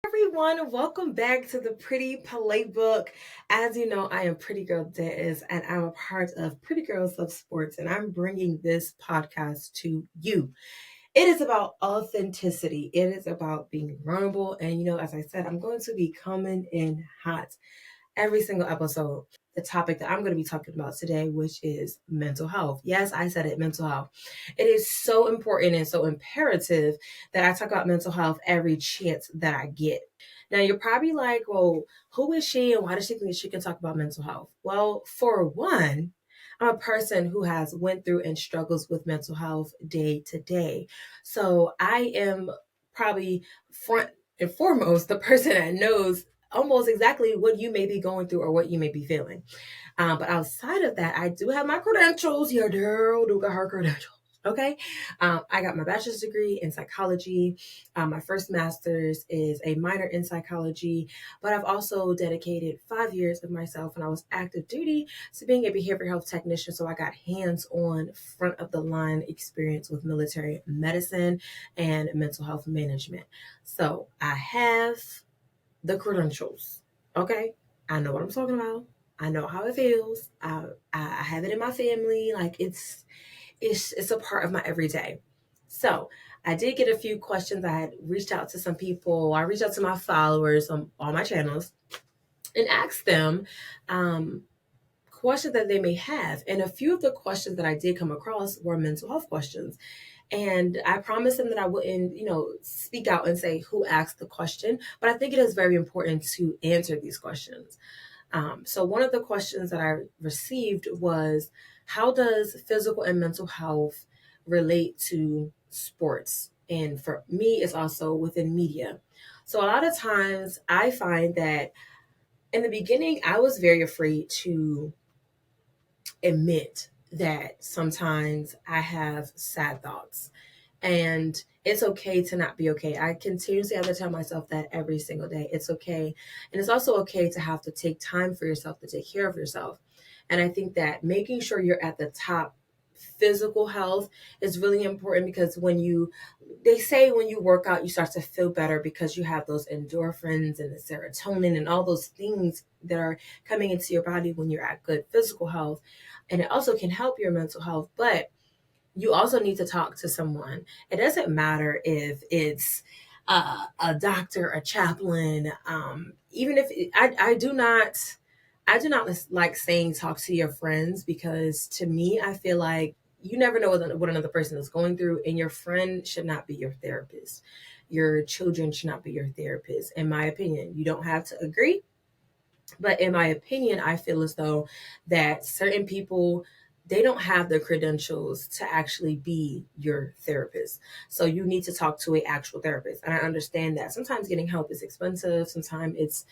Everyone, welcome back to the Pretty Playbook. As you know, I am Pretty Girl Diz, and I'm a part of Pretty Girls Love Sports, and I'm bringing this podcast to you. It is about authenticity. It is about being vulnerable, and as I said, I'm going to be coming in hot every single episode. The topic that I'm going to be talking about today, which is mental health. Yes, I said it, mental health. It is so important and so imperative that I talk about mental health every chance that I get. Now, you're probably like, well, who is she and why does she think she can talk about mental health? Well, for one, I'm a person who has went through and struggles with mental health day to day. So I am probably front and foremost the person that knows almost exactly what you may be going through or what you may be feeling. But outside of that, I do have my credentials. Your girl do got her credentials. Okay. I got my bachelor's degree in psychology. My first master's is a minor in psychology, but I've also dedicated 5 years of myself and I was active duty to being a behavioral health technician. So I got hands-on front of the line experience with military medicine and mental health management. So I have the credentials. Okay. I know what I'm talking about. I know how it feels. I have it in my family. Like it's a part of my everyday. So I did get a few questions. I had reached out to some people. I reached out to my followers on all my channels and asked them questions that they may have. And a few of the questions that I did come across were mental health questions. And I promised them that I wouldn't, speak out and say who asked the question. But I think it is very important to answer these questions. So one of the questions that I received was, how does physical and mental health relate to sports? And for me, it's also within media. So a lot of times I find that in the beginning, I was very afraid to admit that sometimes I have sad thoughts. And it's okay to not be okay. I continuously have to tell myself that every single day. It's okay. And it's also okay to have to take time for yourself, to take care of yourself. And I think that making sure you're at the top physical health is really important because they say when you work out, you start to feel better because you have those endorphins and the serotonin and all those things that are coming into your body when you're at good physical health. And it also can help your mental health. But you also need to talk to someone. It doesn't matter if it's a doctor, a chaplain, even if I do not like saying talk to your friends because to me, I feel like you never know what another person is going through, and your friend should not be your therapist. Your children should not be your therapist, in my opinion. You don't have to agree, but in my opinion, I feel as though that certain people, they don't have the credentials to actually be your therapist. So you need to talk to an actual therapist. And I understand that sometimes getting help is expensive. Sometimes it's,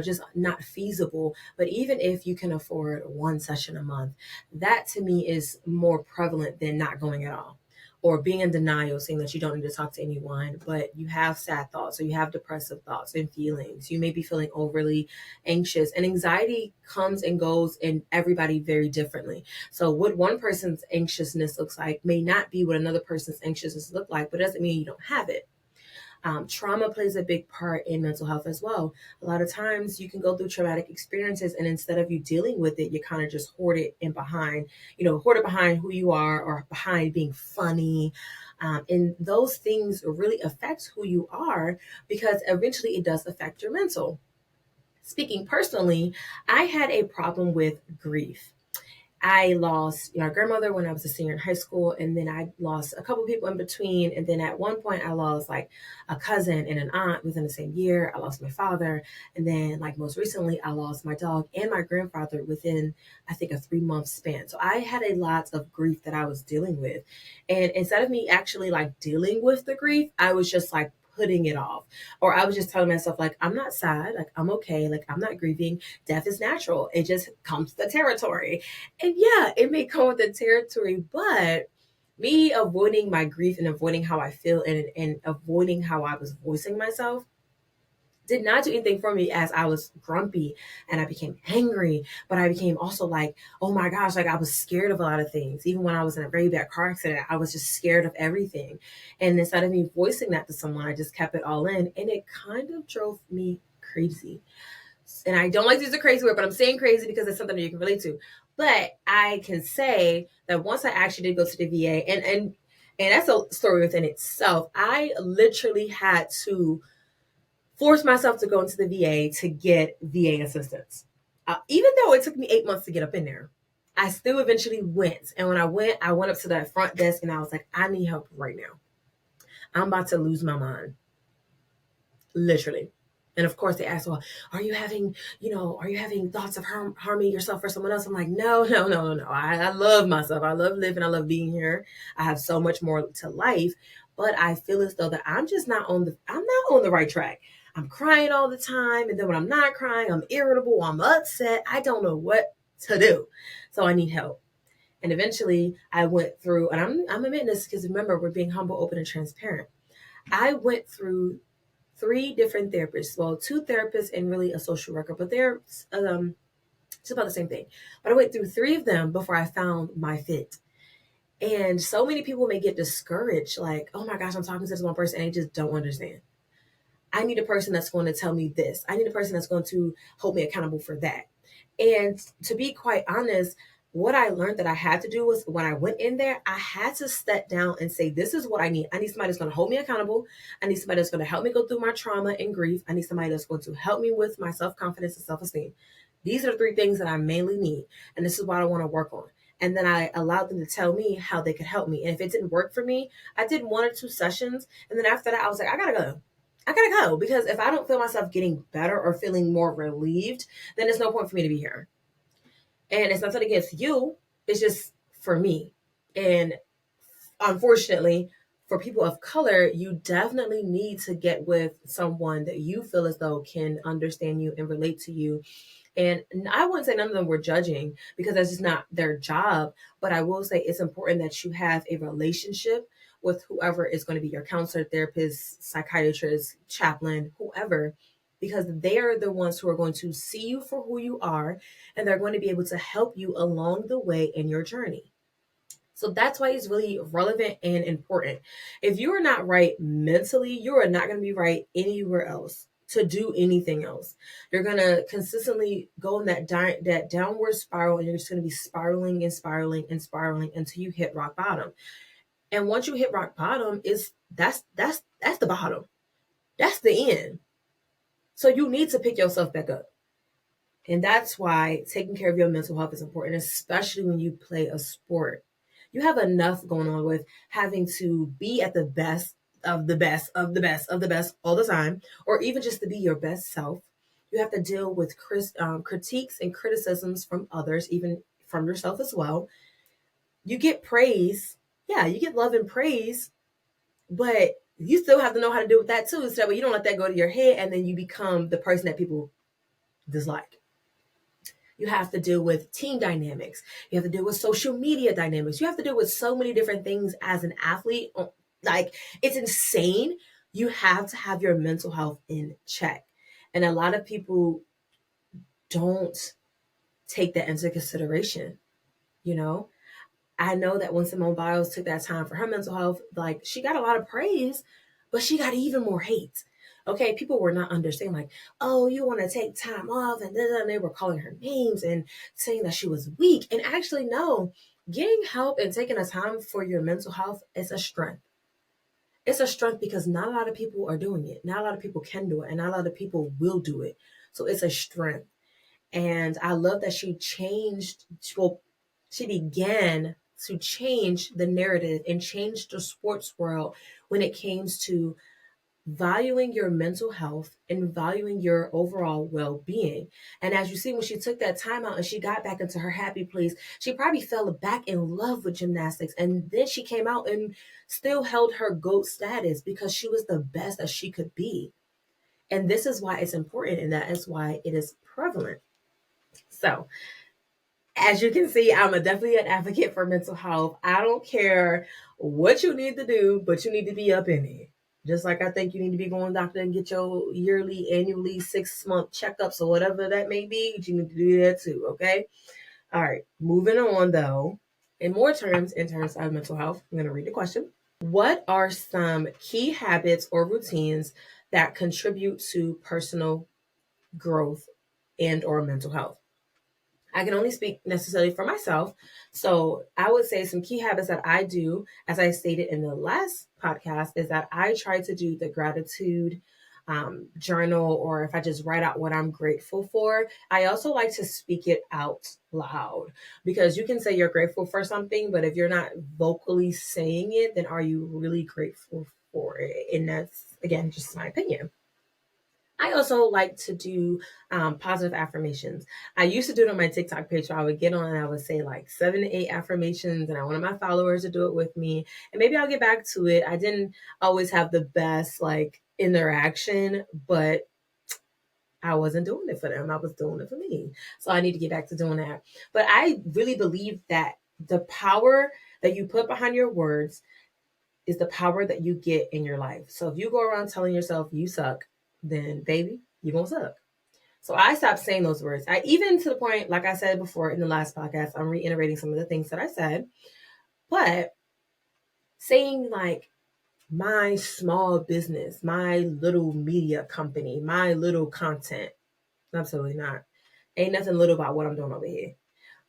just not feasible. But even if you can afford one session a month, that to me is more prevalent than not going at all or being in denial, saying that you don't need to talk to anyone, but you have sad thoughts or you have depressive thoughts and feelings. You may be feeling overly anxious, and anxiety comes and goes in everybody very differently. So what one person's anxiousness looks like may not be what another person's anxiousness look like, but it doesn't mean you don't have it. Trauma plays a big part in mental health as well. A lot of times you can go through traumatic experiences, and instead of you dealing with it, you kind of just hoard it behind who you are or behind being funny. And those things really affect who you are because eventually it does affect your mental. Speaking personally, I had a problem with grief. I lost my grandmother when I was a senior in high school, and then I lost a couple people in between. And then at one point, I lost like a cousin and an aunt within the same year. I lost my father, and then like most recently, I lost my dog and my grandfather within I think a 3 month span. So I had a lot of grief that I was dealing with, and instead of me actually like dealing with the grief, I was just like putting it off, or I was just telling myself like I'm not sad, like I'm okay, like I'm not grieving. Death is natural. It just comes to the territory. And yeah, it may come with the territory, but me avoiding my grief and avoiding how I feel and avoiding how I was voicing myself, did not do anything for me as I was grumpy and I became angry, but I became also like, oh my gosh, like I was scared of a lot of things. Even when I was in a very bad car accident, I was just scared of everything. And instead of me voicing that to someone, I just kept it all in. And it kind of drove me crazy. And I don't like to use a crazy word, but I'm saying crazy because it's something that you can relate to. But I can say that once I actually did go to the VA, and that's a story within itself. I literally had to forced myself to go into the VA to get VA assistance. Even though it took me 8 months to get up in there, I still eventually went. And when I went up to that front desk and I was like, I need help right now. I'm about to lose my mind, literally. And of course, they asked, well, are you having thoughts of harming yourself or someone else? I'm like, no, no, no, no, no. I love myself. I love living. I love being here. I have so much more to life, but I feel as though that I'm not on the right track. I'm crying all the time. And then when I'm not crying, I'm irritable. I'm upset. I don't know what to do. So I need help. And eventually I went through, and I'm admitting this because remember, we're being humble, open, and transparent. I went through three different therapists. Well, two therapists and really a social worker, but they're it's about the same thing. But I went through three of them before I found my fit. And so many people may get discouraged, like, oh my gosh, I'm talking to this one person and they just don't understand. I need a person that's going to tell me this. I need a person that's going to hold me accountable for that. And to be quite honest, what I learned that I had to do was when I went in there, I had to step down and say, this is what I need. I need somebody that's going to hold me accountable. I need somebody that's going to help me go through my trauma and grief. I need somebody that's going to help me with my self-confidence and self-esteem. These are the three things that I mainly need. And this is what I want to work on. And then I allowed them to tell me how they could help me. And if it didn't work for me, I did 1 or 2 sessions. And then after that, I was like, I gotta go. I gotta go, because if I don't feel myself getting better or feeling more relieved, then there's no point for me to be here. And it's nothing against you, it's just for me. And unfortunately, for people of color, you definitely need to get with someone that you feel as though can understand you and relate to you. And I wouldn't say none of them were judging, because that's just not their job. But I will say it's important that you have a relationship with whoever is going to be your counselor, therapist, psychiatrist, chaplain, whoever, because they are the ones who are going to see you for who you are, and they're going to be able to help you along the way in your journey. So that's why it's really relevant and important. If you are not right mentally, you are not going to be right anywhere else to do anything else. You're going to consistently go in that downward spiral, and you're just going to be spiraling and spiraling and spiraling until you hit rock bottom. And once you hit rock bottom, that's the bottom. That's the end. So you need to pick yourself back up. And that's why taking care of your mental health is important, especially when you play a sport. You have enough going on with having to be at the best of the best of the best of the best all the time, or even just to be your best self. You have to deal with critiques and criticisms from others, even from yourself as well. You get praise. Yeah, you get love and praise, but you still have to know how to deal with that too. So that way you don't let that go to your head and then you become the person that people dislike. You have to deal with team dynamics. You have to deal with social media dynamics. You have to deal with so many different things as an athlete. Like, it's insane. You have to have your mental health in check. And a lot of people don't take that into consideration. You know, I know that when Simone Biles took that time for her mental health, like, she got a lot of praise, but she got even more hate. Okay, people were not understanding, like, oh, you want to take time off, and then they were calling her names and saying that she was weak. And actually, no, getting help and taking a time for your mental health is a strength. It's a strength because not a lot of people are doing it. Not a lot of people can do it, and not a lot of people will do it. So it's a strength. And I love that she changed, well, she began to change the narrative and change the sports world when it came to valuing your mental health and valuing your overall well-being. And as you see, when she took that time out and she got back into her happy place, she probably fell back in love with gymnastics. And then she came out and still held her GOAT status because she was the best that she could be. And this is why it's important, and that is why it is prevalent. So, as you can see, I'm definitely an advocate for mental health. I don't care what you need to do, but you need to be up in it. Just like I think you need to be going to the doctor and get your yearly, annually, 6-month checkups or whatever that may be. You need to do that too, okay? All right, moving on though. In terms of mental health, I'm going to read the question. What are some key habits or routines that contribute to personal growth and or mental health? I can only speak necessarily for myself. So I would say some key habits that I do, as I stated in the last podcast, is that I try to do the gratitude journal, or if I just write out what I'm grateful for. I also like to speak it out loud, because you can say you're grateful for something, but if you're not vocally saying it, then are you really grateful for it? And that's, again, just my opinion. I also like to do positive affirmations. I used to do it on my TikTok page, so I would get on and I would say like 7 to 8 affirmations, and I wanted my followers to do it with me. And maybe I'll get back to it. I didn't always have the best like interaction, but I wasn't doing it for them. I was doing it for me. So I need to get back to doing that. But I really believe that the power that you put behind your words is the power that you get in your life. So if you go around telling yourself you suck, then baby, you're gonna suck. So I stopped saying those words. I even, to the point, like I said before in the last podcast, I'm reiterating some of the things that I said, but saying like my small business, my little media company, my little content, absolutely not. Ain't nothing little about what I'm doing over here.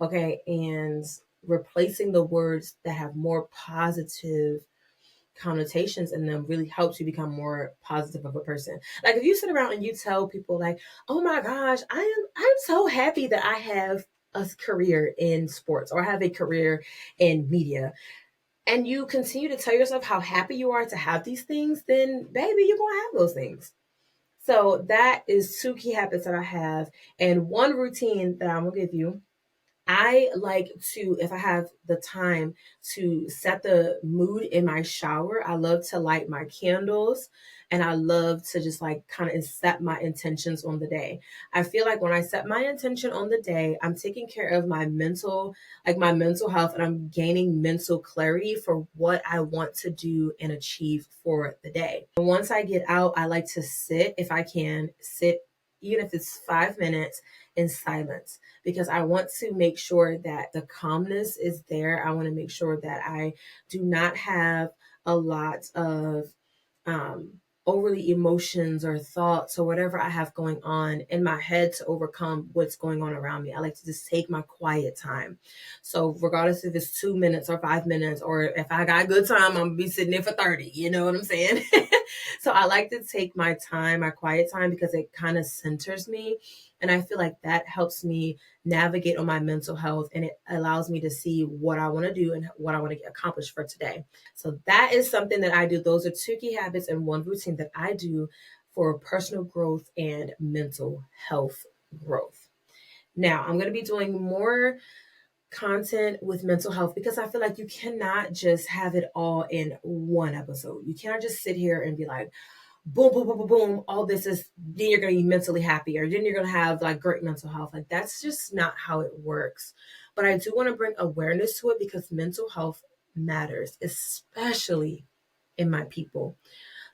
Okay. And replacing the words that have more positive connotations in them really helps you become more positive of a person. Like if you sit around and you tell people like, "Oh my gosh, I'm so happy that I have a career in sports, or I have a career in media," and you continue to tell yourself how happy you are to have these things, then baby, you're going to have those things. So that is 2 key habits that I have, and one routine that I'm going to give you. I like to, if I have the time, to set the mood in my shower. I love to light my candles, and I love to just like kind of set my intentions on the day. I feel like when I set my intention on the day, I'm taking care of my mental health, and I'm gaining mental clarity for what I want to do and achieve for the day. And once I get out, I like to sit, if I can, even if it's 5 minutes in silence, because I want to make sure that the calmness is there. I want to make sure that I do not have a lot of overly emotions or thoughts or whatever I have going on in my head to overcome what's going on around me. I like to just take my quiet time. So regardless if it's 2 minutes or 5 minutes, or if I got good time, I'm gonna be sitting there for 30. You know what I'm saying? So I like to take my time, my quiet time, because it kind of centers me. And I feel like that helps me navigate on my mental health, and it allows me to see what I want to do and what I want to get accomplished for today. So that is something that I do. Those are 2 key habits and one routine that I do for personal growth and mental health growth. Now, I'm going to be doing more content with mental health, because I feel like you cannot just have it all in one episode. You cannot just sit here and be like, boom, boom, boom, boom, boom, all this is, then you're going to be mentally happy, or then you're going to have like great mental health. Like that's just not how it works. But I do want to bring awareness to it, because mental health matters, especially in my people.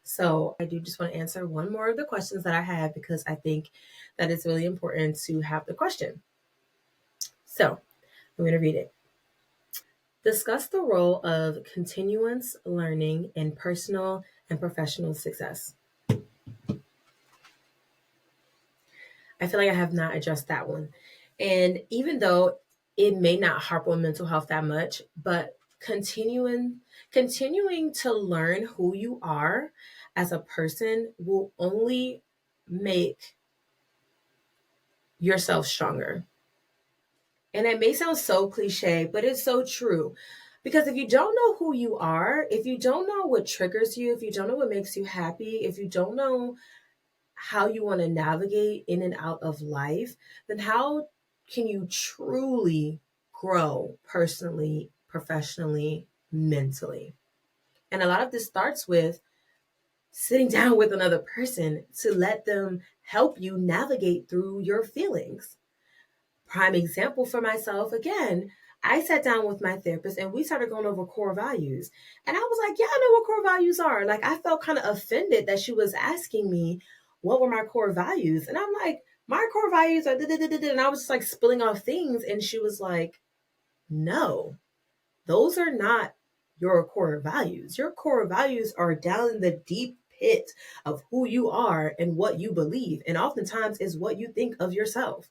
So I do just want to answer one more of the questions that I have, because I think that it's really important to have the question. So I'm going to read it. Discuss the role of continuous learning in personal and professional success. I feel like I have not addressed that one. And even though it may not harp on mental health that much, but continuing to learn who you are as a person will only make yourself stronger. And it may sound so cliche, but it's so true. Because if you don't know who you are, if you don't know what triggers you, if you don't know what makes you happy, if you don't know how you want to navigate in and out of life, then how can you truly grow personally, professionally, mentally? And a lot of this starts with sitting down with another person to let them help you navigate through your feelings. Prime example for myself again, I sat down with my therapist and we started going over core values. And I was like, yeah, I know what core values are. Like, I felt kind of offended that she was asking me what were my core values. And I'm like, my core values are, and I was just like spilling off things. And she was like, no, those are not your core values. Your core values are down in the deep pit of who you are and what you believe. And oftentimes is what you think of yourself.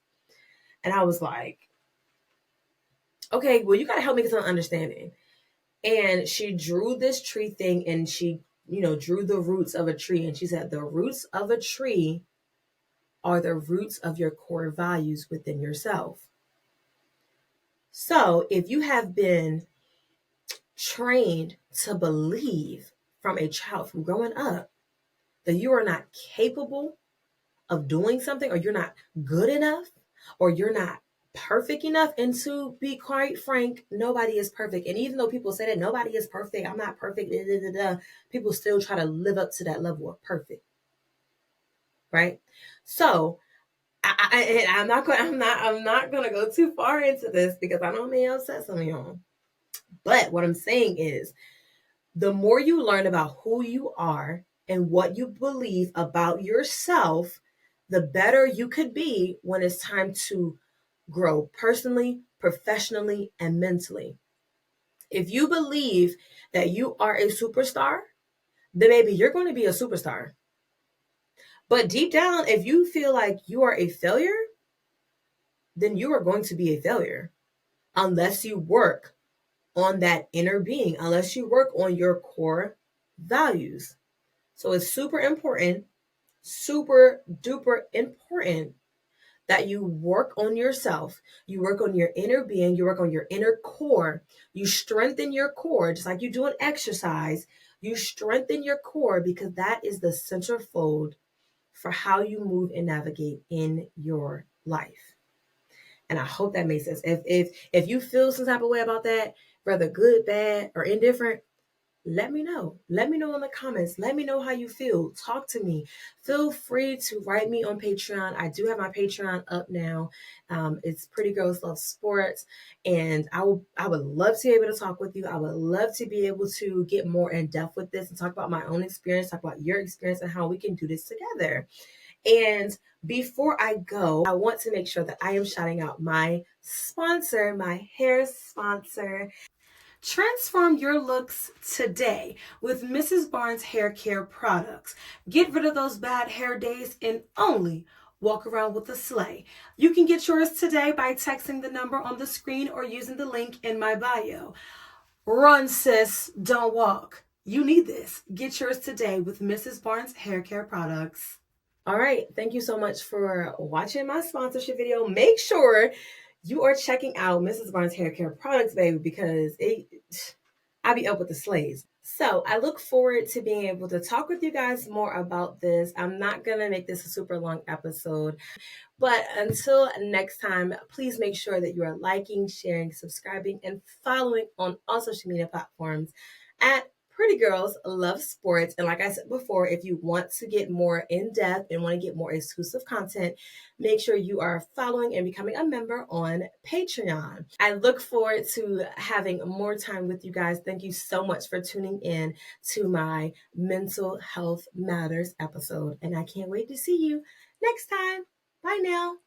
And I was like, okay, well, you got to help me get some understanding. And she drew this tree thing and she, drew the roots of a tree. And she said, the roots of a tree are the roots of your core values within yourself. So if you have been trained to believe from a child, from growing up, that you are not capable of doing something, or you're not good enough, or you're not perfect enough. And to be quite frank, nobody is perfect. And even though people say that nobody is perfect, I'm not perfect, people still try to live up to that level of perfect. Right? So I'm not going to go too far into this because I know I may upset some of y'all. But what I'm saying is, the more you learn about who you are and what you believe about yourself, the better you could be when it's time to grow personally, professionally, and mentally. If you believe that you are a superstar, then maybe you're going to be a superstar. But deep down, if you feel like you are a failure, then you are going to be a failure unless you work on that inner being, unless you work on your core values. So it's super important, super duper important that you work on yourself. You work on your inner being, you work on your inner core. You strengthen your core, just like you do an exercise. You strengthen your core because that is the centerfold for how you move and navigate in your life. And I hope that makes sense. If you feel some type of way about that, whether good, bad, or indifferent, let me know. Let me know in the comments. Let me know how you feel. Talk to me. Feel free to write me on Patreon. I do have my Patreon up now. It's Pretty Girls Love Sports. And I would love to be able to talk with you. I would love to be able to get more in depth with this and talk about my own experience, talk about your experience, and how we can do this together. And before I go, I want to make sure that I am shouting out my sponsor, my hair sponsor. Transform your looks today with Mrs. Barnes Hair Care products. Get rid of those bad hair days and only walk around with a sleigh. You can get yours today by texting the number on the screen or using the link in my bio. Run, sis, don't walk. You need this. Get yours today with Mrs. Barnes Hair Care products. All right, thank you so much for watching my sponsorship video. Make sure you are checking out Mrs. Barnes Hair Care products, baby, because I be up with the sleighs. So I look forward to being able to talk with you guys more about this. I'm not going to make this a super long episode, but until next time, please make sure that you are liking, sharing, subscribing, and following on all social media platforms at Pretty Girls Love Sports. And like I said before, if you want to get more in depth and want to get more exclusive content, make sure you are following and becoming a member on Patreon. I look forward to having more time with you guys. Thank you so much for tuning in to my Mental Health Matters episode. And I can't wait to see you next time. Bye now.